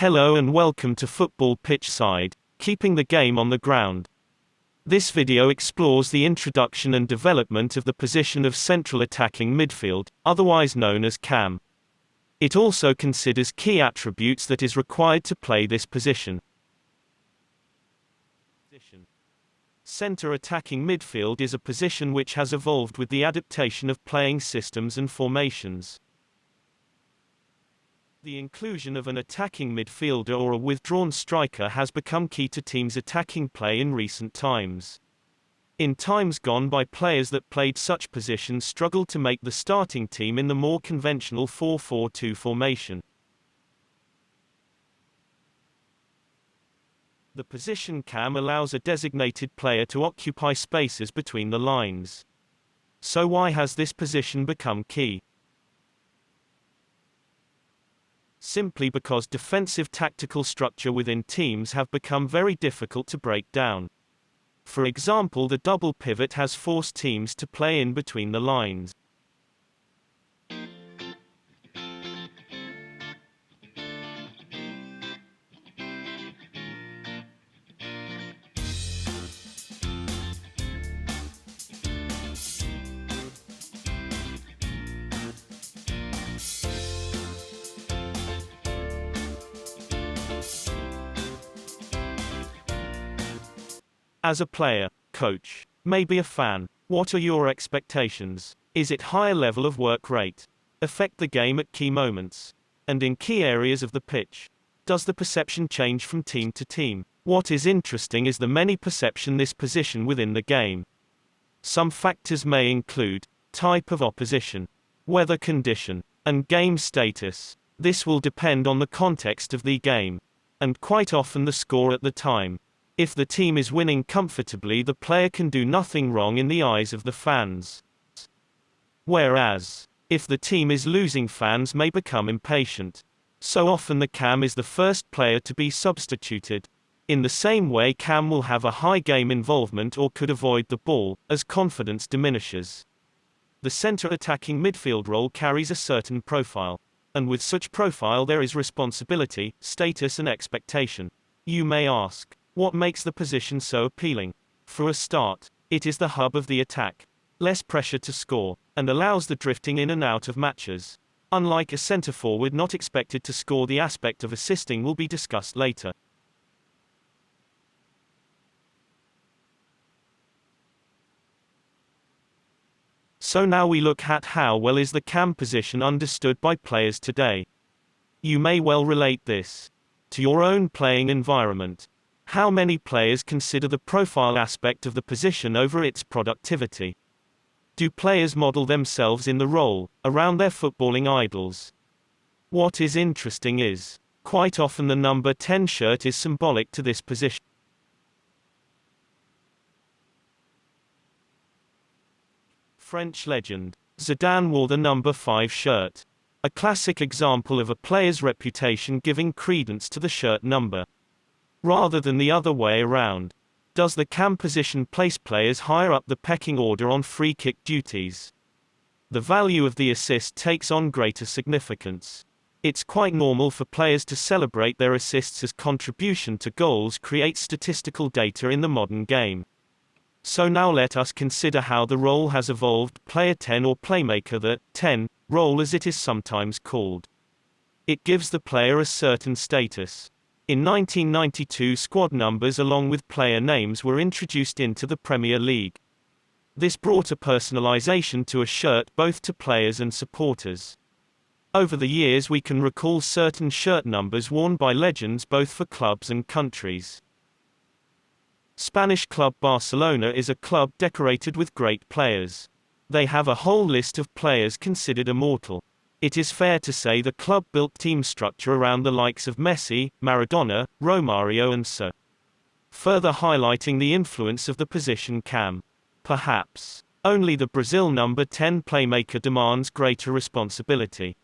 Hello and welcome to Football Pitch Side, keeping the game on the ground. This video explores the introduction and development of the position of central attacking midfield, otherwise known as CAM. It also considers key attributes that is required to play this position. Center attacking midfield is a position which has evolved with the adaptation of playing systems and formations. The inclusion of an attacking midfielder or a withdrawn striker has become key to teams' attacking play in recent times. In times gone by, players that played such positions struggled to make the starting team in the more conventional 4-4-2 formation. The position CAM allows a designated player to occupy spaces between the lines. So why has this position become key? Simply because defensive tactical structure within teams have become very difficult to break down. For example, the double pivot has forced teams to play in between the lines. As a player, coach, maybe a fan, what are your expectations? Is it higher level of work rate? Affect the game at key moments? And in key areas of the pitch? Does the perception change from team to team? What is interesting is the many perception this position within the game. Some factors may include type of opposition, weather condition, and game status. This will depend on the context of the game, and quite often the score at the time. If the team is winning comfortably, the player can do nothing wrong in the eyes of the fans. Whereas, if the team is losing, fans may become impatient. So often the CAM is the first player to be substituted. In the same way, CAM will have a high game involvement or could avoid the ball, as confidence diminishes. The center attacking midfield role carries a certain profile. And with such profile there is responsibility, status and expectation. You may ask, what makes the position so appealing? For a start, it is the hub of the attack. Less pressure to score, and allows the drifting in and out of matches. Unlike a centre forward not expected to score, the aspect of assisting will be discussed later. So now we look at how well is the CAM position understood by players today. You may well relate this to your own playing environment. How many players consider the profile aspect of the position over its productivity? Do players model themselves in the role, around their footballing idols? What is interesting is, quite often the number 10 shirt is symbolic to this position. French legend Zidane wore the number 5 shirt. A classic example of a player's reputation giving credence to the shirt number, rather than the other way around. Does the CAM position place players higher up the pecking order on free kick duties? The value of the assist takes on greater significance. It's quite normal for players to celebrate their assists as contribution to goals creates statistical data in the modern game. So now let us consider how the role has evolved. Player 10 or playmaker, the 10 role as it is sometimes called. It gives the player a certain status. In 1992, squad numbers along with player names were introduced into the Premier League. This brought a personalization to a shirt both to players and supporters. Over the years we can recall certain shirt numbers worn by legends both for clubs and countries. Spanish club Barcelona is a club decorated with great players. They have a whole list of players considered immortal. It is fair to say the club built team structure around the likes of Messi, Maradona, Romario and so, further highlighting the influence of the position CAM. Perhaps only the Brazil number 10 playmaker demands greater responsibility.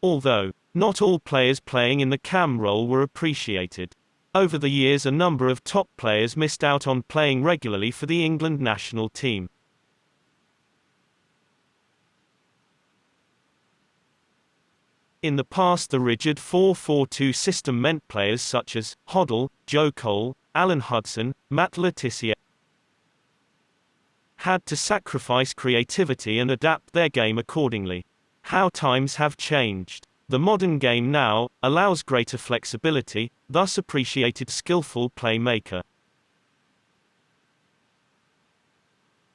Although not all players playing in the CAM role were appreciated. Over the years a number of top players missed out on playing regularly for the England national team. In the past, the rigid 4-4-2 system meant players such as Hoddle, Joe Cole, Alan Hudson, Matt Letizia had to sacrifice creativity and adapt their game accordingly. How times have changed. The modern game now allows greater flexibility, thus appreciated skillful playmaker.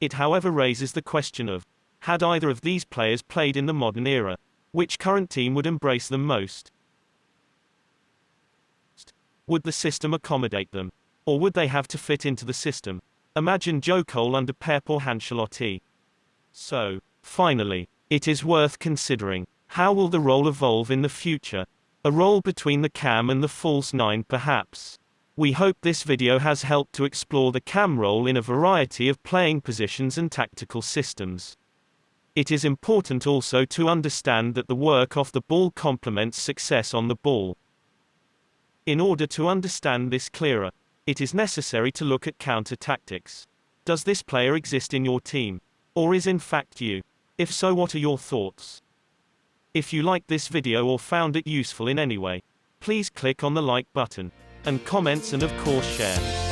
It however raises the question of, had either of these players played in the modern era, which current team would embrace them most? Would the system accommodate them? Or would they have to fit into the system? Imagine Joe Cole under Pep or Ancelotti. So, finally, it is worth considering. How will the role evolve in the future? A role between the cam and the false nine perhaps. We hope this video has helped to explore the cam role in a variety of playing positions and tactical systems. It is important also to understand that the work off the ball complements success on the ball. In order to understand this clearer, it is necessary to look at counter tactics. Does this player exist in your team? Or is in fact you? If so, what are your thoughts? If you liked this video or found it useful in any way, please click on the like button, and comments and of course share.